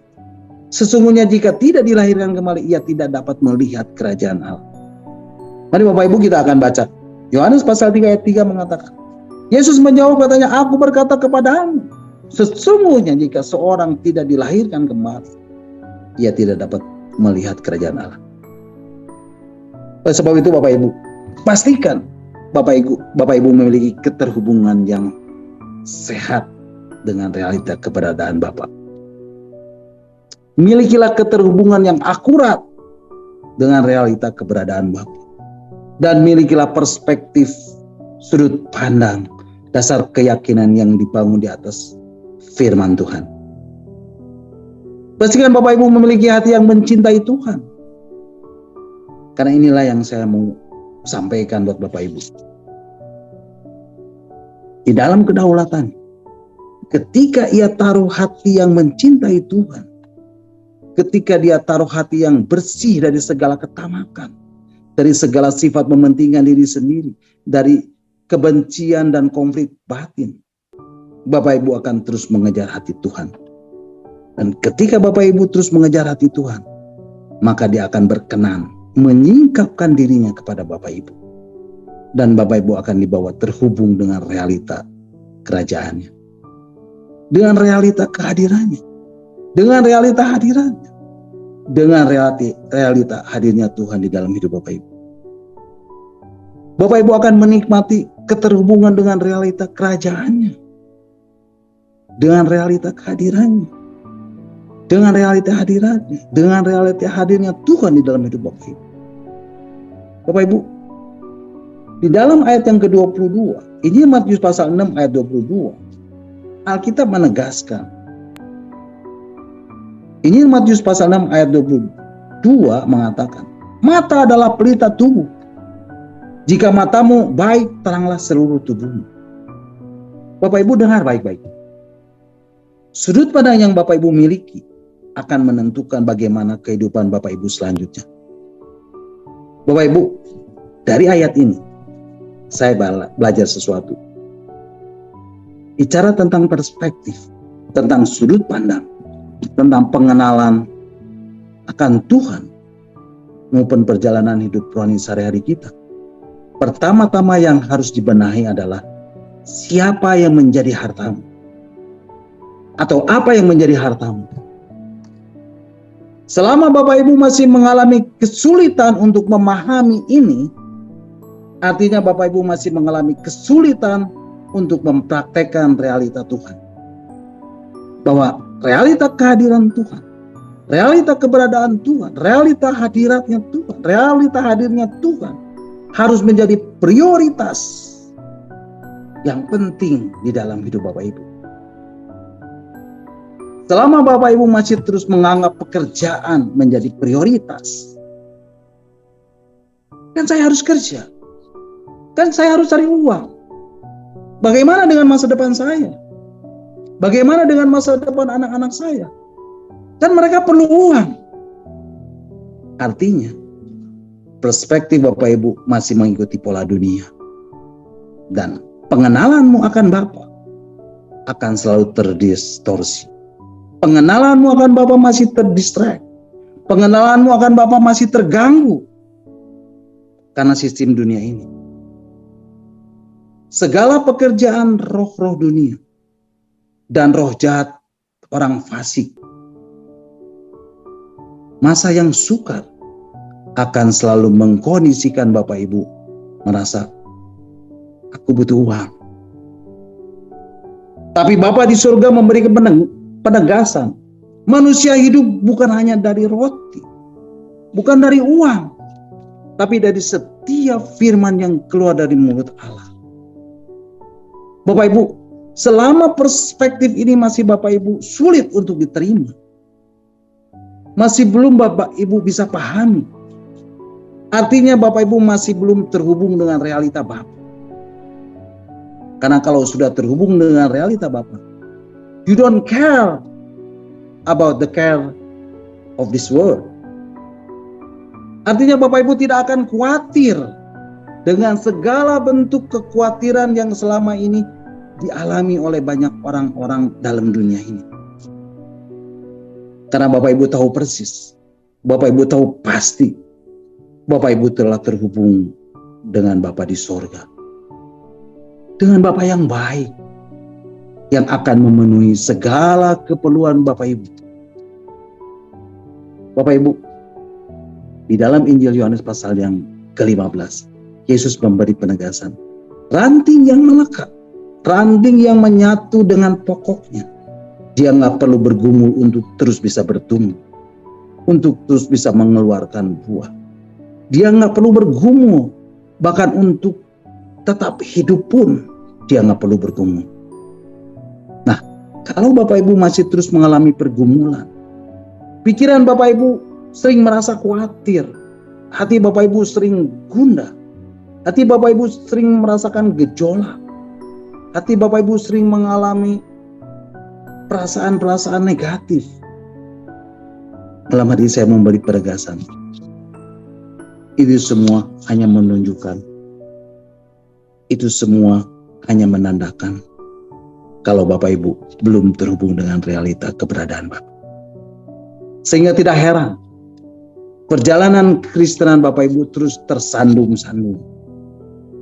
Sesungguhnya jika tidak dilahirkan kembali, ia tidak dapat melihat kerajaan Allah. Mari Bapak Ibu kita akan baca. Yohanes pasal 3 ayat 3 mengatakan, Yesus menjawab katanya, aku berkata kepadamu, sesungguhnya jika seorang tidak dilahirkan kembali, ia tidak dapat melihat kerajaan Allah. Oleh sebab itu Bapak Ibu, pastikan Bapak Ibu memiliki keterhubungan yang sehat dengan realita keberadaan Bapak. Milikilah keterhubungan yang akurat dengan realita keberadaan Bapak. Dan milikilah perspektif sudut pandang, dasar keyakinan yang dibangun di atas firman Tuhan. Pastikan Bapak Ibu memiliki hati yang mencintai Tuhan. Karena inilah yang saya mau sampaikan buat Bapak Ibu. Di dalam kedaulatan, ketika ia taruh hati yang mencintai Tuhan, ketika dia taruh hati yang bersih dari segala ketamakan, dari segala sifat mementingkan diri sendiri, dari kebencian dan konflik batin, Bapak Ibu akan terus mengejar hati Tuhan. Dan ketika Bapak Ibu terus mengejar hati Tuhan, maka dia akan berkenan menyingkapkan dirinya kepada Bapak Ibu. dan Bapak Ibu akan dibawa terhubung dengan realita kerajaannya, dengan realita kehadirannya, dengan realita hadirannya, dengan realita hadirnya Tuhan di dalam hidup Bapak Ibu. Bapak Ibu akan menikmati keterhubungan dengan realita kerajaannya, dengan realita kehadirannya, dengan realita hadirannya, dengan realita hadirnya Tuhan di dalam hidup Bapak Ibu. Bapak Ibu, di dalam ayat yang ke-22, Injil Matius pasal 6 ayat 22, Alkitab menegaskan. Injil Matius pasal 6 ayat 22 mengatakan, mata adalah pelita tubuh. Jika matamu baik, teranglah seluruh tubuhmu. Bapak Ibu dengar baik-baik. Sudut pandang yang Bapak Ibu miliki akan menentukan bagaimana kehidupan Bapak Ibu selanjutnya. Bapak Ibu, dari ayat ini, saya belajar sesuatu. Bicara tentang perspektif, tentang sudut pandang, tentang pengenalan akan Tuhan, maupun perjalanan hidup rohani sehari-hari kita. Pertama-tama yang harus dibenahi adalah siapa yang menjadi hartamu, atau apa yang menjadi hartamu. Selama Bapak Ibu masih mengalami kesulitan untuk memahami ini, artinya Bapak Ibu masih mengalami kesulitan untuk mempraktekkan realita Tuhan. Bahwa realita kehadiran Tuhan, realita keberadaan Tuhan, realita hadiratnya Tuhan, realita hadirnya Tuhan harus menjadi prioritas yang penting di dalam hidup Bapak Ibu. Selama Bapak Ibu masih terus menganggap pekerjaan menjadi prioritas, kan saya harus kerja, kan saya harus cari uang. Bagaimana dengan masa depan saya? Bagaimana dengan masa depan anak-anak saya? Kan mereka perlu uang. Artinya, perspektif Bapak Ibu masih mengikuti pola dunia. Dan pengenalanmu akan Bapa akan selalu terdistorsi. Pengenalanmu akan Bapa masih terdistract. Pengenalanmu akan Bapa masih terganggu karena sistem dunia ini. Segala pekerjaan roh-roh dunia dan roh jahat orang fasik, masa yang sukar, akan selalu mengkondisikan Bapak Ibu merasa aku butuh uang. Tapi Bapa di surga memberikan penegasan, manusia hidup bukan hanya dari roti, bukan dari uang, tapi dari setiap firman yang keluar dari mulut Allah. Bapak Ibu, selama perspektif ini masih Bapak Ibu sulit untuk diterima, masih belum Bapak Ibu bisa pahami, artinya Bapak Ibu masih belum terhubung dengan realita Bapa. Karena kalau sudah terhubung dengan realita Bapa, you don't care about the care of this world. Artinya Bapak Ibu tidak akan khawatir dengan segala bentuk kekhawatiran yang selama ini dialami oleh banyak orang-orang dalam dunia ini. Karena Bapak Ibu tahu persis, Bapak Ibu tahu pasti, Bapak Ibu telah terhubung dengan Bapa di sorga. Dengan Bapa yang baik, yang akan memenuhi segala keperluan Bapak Ibu. Bapak Ibu, di dalam Injil Yohanes pasal yang ke-15, Yesus memberi penegasan. Ranting yang melekat, ranting yang menyatu dengan pokoknya, dia nggak perlu bergumul untuk terus bisa bertumbuh, untuk terus bisa mengeluarkan buah. Dia nggak perlu bergumul, bahkan untuk tetap hidup pun dia nggak perlu bergumul. Nah, kalau Bapak Ibu masih terus mengalami pergumulan, pikiran Bapak Ibu sering merasa khawatir, hati Bapak Ibu sering gundah, hati Bapak Ibu sering merasakan gejolak, hati Bapak Ibu sering mengalami perasaan-perasaan negatif. Dalam hati saya memberi penegasan. Itu semua hanya menunjukkan, itu semua hanya menandakan kalau Bapak Ibu belum terhubung dengan realita keberadaan Bapak. Sehingga tidak heran perjalanan Kristenan Bapak Ibu terus tersandung-sandung.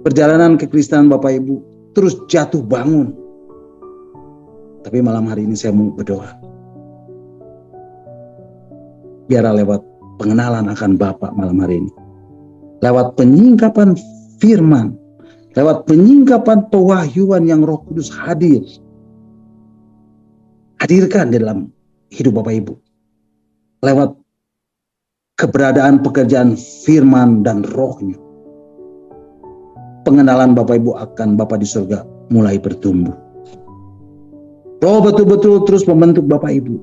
perjalanan kekristenan Bapak Ibu terus jatuh bangun. Tapi malam hari ini saya mau berdoa. Biarlah lewat pengenalan akan Bapa malam hari ini, lewat penyingkapan firman, lewat penyingkapan pewahyuan yang Roh Kudus hadirkan dalam hidup Bapak Ibu, lewat keberadaan pekerjaan firman dan rohnya, pengenalan Bapak Ibu akan Bapa di surga mulai bertumbuh. Roh betul-betul terus membentuk Bapak Ibu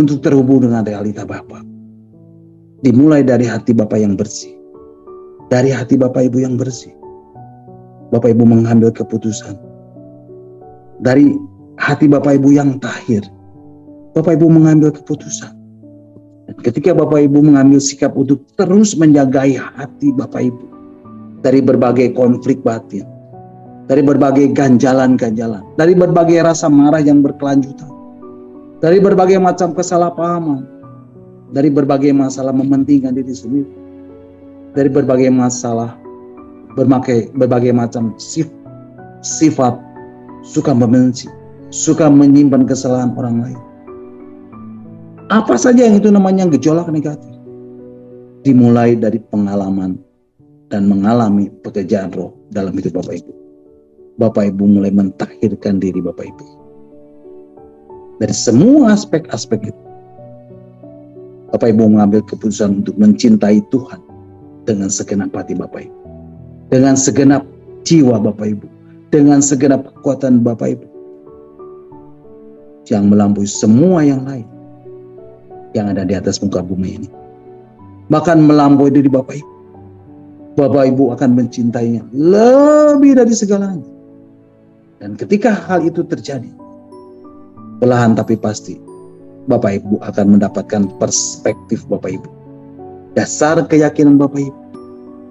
untuk terhubung dengan realita Bapa. Dimulai dari hati Bapak yang bersih. Dari hati Bapak Ibu yang bersih, Bapak Ibu mengambil keputusan. Dari hati Bapak Ibu yang tahir, Bapak Ibu mengambil keputusan. Dan ketika Bapak Ibu mengambil sikap untuk terus menjagai hati Bapak Ibu dari berbagai konflik batin, dari berbagai ganjalan-ganjalan, dari berbagai rasa marah yang berkelanjutan, dari berbagai macam kesalahpahaman, dari berbagai masalah mementingkan diri sendiri, dari berbagai masalah, berbagai macam sifat suka membenci, suka menyimpan kesalahan orang lain. Apa saja yang itu namanya gejolak negatif, dimulai dari pengalaman dan mengalami pekerjaan roh dalam hidup Bapak Ibu. Bapak Ibu mulai mentahirkan diri Bapak Ibu dari semua aspek-aspek itu. Bapak Ibu mengambil keputusan untuk mencintai Tuhan dengan segenap hati Bapak Ibu, dengan segenap jiwa Bapak Ibu, dengan segenap kekuatan Bapak Ibu, yang melampaui semua yang lain yang ada di atas muka bumi ini, bahkan melampaui diri Bapak Ibu. Bapak Ibu akan mencintainya lebih dari segalanya. Dan ketika hal itu terjadi, perlahan tapi pasti Bapak Ibu akan mendapatkan perspektif Bapak Ibu, dasar keyakinan Bapak Ibu,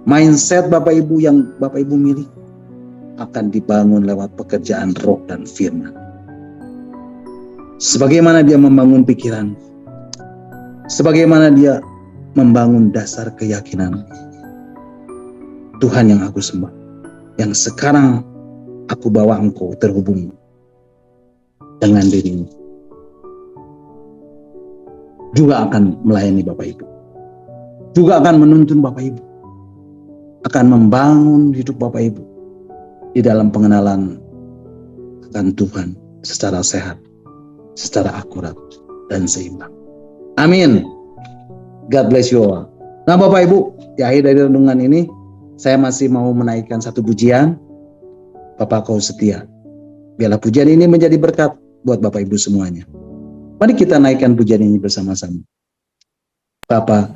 mindset Bapak Ibu yang Bapak Ibu miliki akan dibangun lewat pekerjaan roh dan firman. Sebagaimana dia membangun pikiran, sebagaimana dia membangun dasar keyakinan, Tuhan yang aku sembah, yang sekarang aku bawa engkau terhubung dengan dirimu, juga akan melayani Bapak Ibu, juga akan menuntun Bapak Ibu, akan membangun hidup Bapak Ibu di dalam pengenalan akan Tuhan secara sehat, secara akurat dan seimbang. Amin. God bless you all. Nah Bapak Ibu, di akhir dari renungan ini saya masih mau menaikkan satu pujian. Bapa Kau setia. Biarlah pujian ini menjadi berkat buat Bapak Ibu semuanya. Mari kita naikkan pujian ini bersama-sama. Bapa,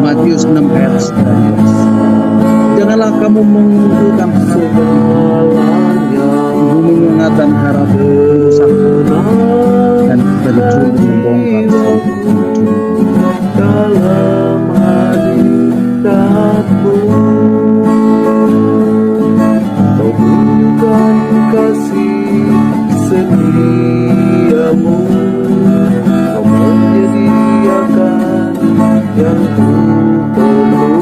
Matius 6 ayat 19. Janganlah kamu mengumpulkan bumi mengatang harap rusak dan berjuang membongkar dalam hadratmu. Kau bukan kasih setiamu, kau menyediakan yang ku perlu.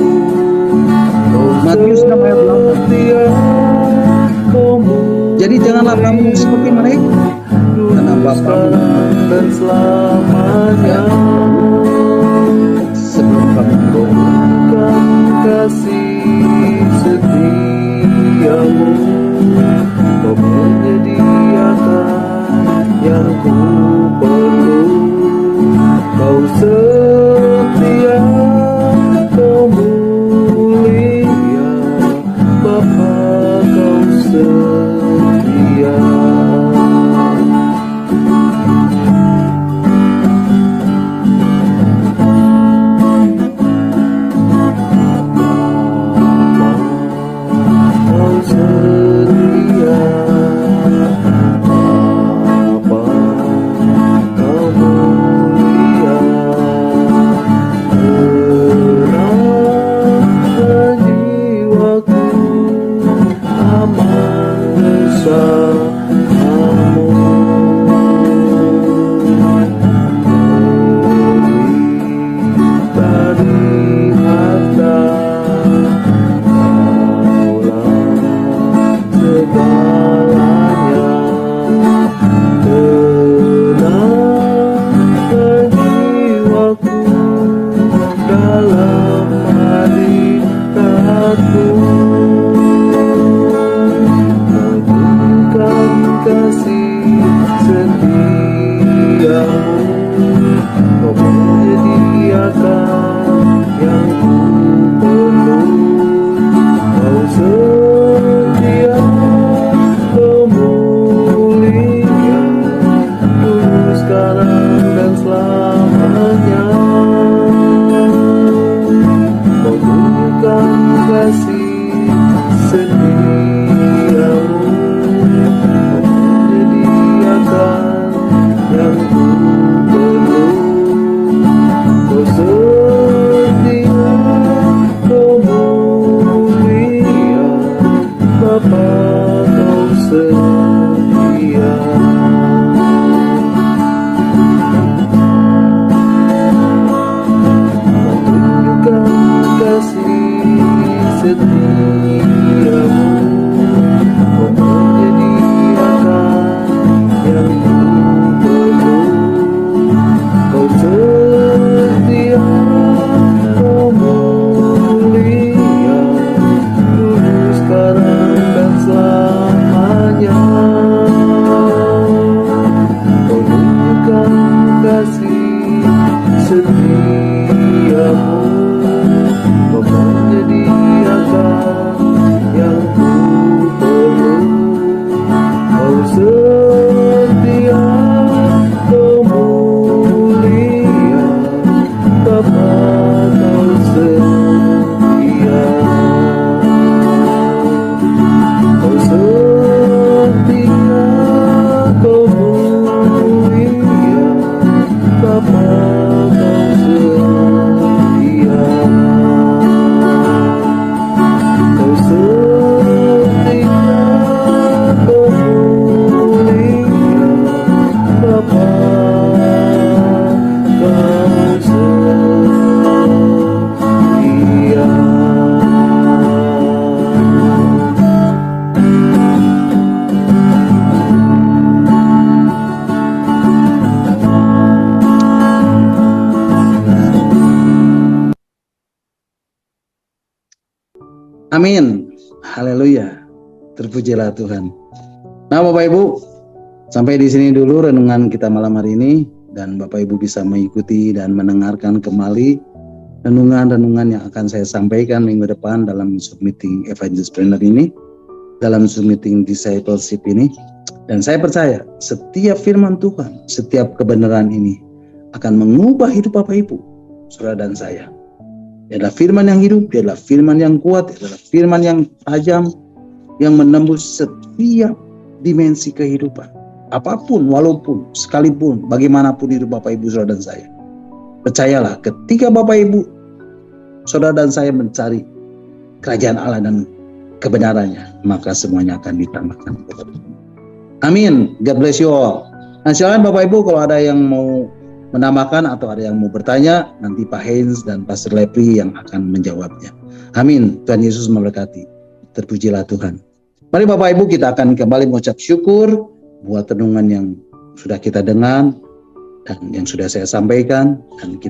Matius 6 ayat 8. Jadi janganlah kamu seperti mereka, karena Bapamu dan selamanya sebelum kamu bukan kasih setiamu, kau menyediakan yang ku perlu. Kau setia, kau mulia Bapa. jiwaku dalam hadikatku, mengagumkan kasih setiamu. Kau menyediakan yang ku perlu. Kau setia, kemuliaan dulu, sekarang, dan selamanya. Kau tunjukkan kasih setiamu. Kau menyediakan yang ku perlu. Kau setia, kemuliaan Bapa, kau setia. Tunjukkan kasih setiamu. Kau menyediakan yang ku perlu. Kau setia, kemuliaan dulu, sekarang, dan selamanya. Kau tunjukkan kasih setiamu. Kau menyediakan yang ku perlu. Kau setia, kemuliaan Bapa, kau setia. Kau setia, kemuliaan Bapa, kau setia. Kau setia, kemuliaan Bapa, kau setia. Amin. Haleluya. Terpujilah Tuhan. Nah, Bapak Ibu, sampai di sini dulu renungan kita malam hari ini, dan Bapak Ibu bisa mengikuti dan mendengarkan kembali renungan-renungan yang akan saya sampaikan minggu depan dalam submeeting Evangelist-Planner ini, dalam submeeting Discipleship ini. Dan saya percaya setiap firman Tuhan, setiap kebenaran ini akan mengubah hidup Bapak Ibu, saudara dan saya. Dia adalah firman yang hidup, dia adalah firman yang kuat, dia adalah firman yang tajam, yang menembus setiap dimensi kehidupan. Apapun, walaupun, sekalipun, bagaimanapun hidup Bapak Ibu, saudara dan saya. Percayalah, ketika Bapak Ibu, saudara dan saya mencari kerajaan Allah dan kebenarannya, maka semuanya akan ditambahkan. Amin. God bless you all. Nah, silakan Bapak Ibu kalau ada yang mau menambahkan atau ada yang mau bertanya, nanti Pak Heinz dan Pastor Lepri yang akan menjawabnya. Amin. Tuhan Yesus memberkati. Terpujilah Tuhan. Mari Bapak Ibu, kita akan kembali mengucap syukur buat renungan yang sudah kita dengar dan yang sudah saya sampaikan, dan kita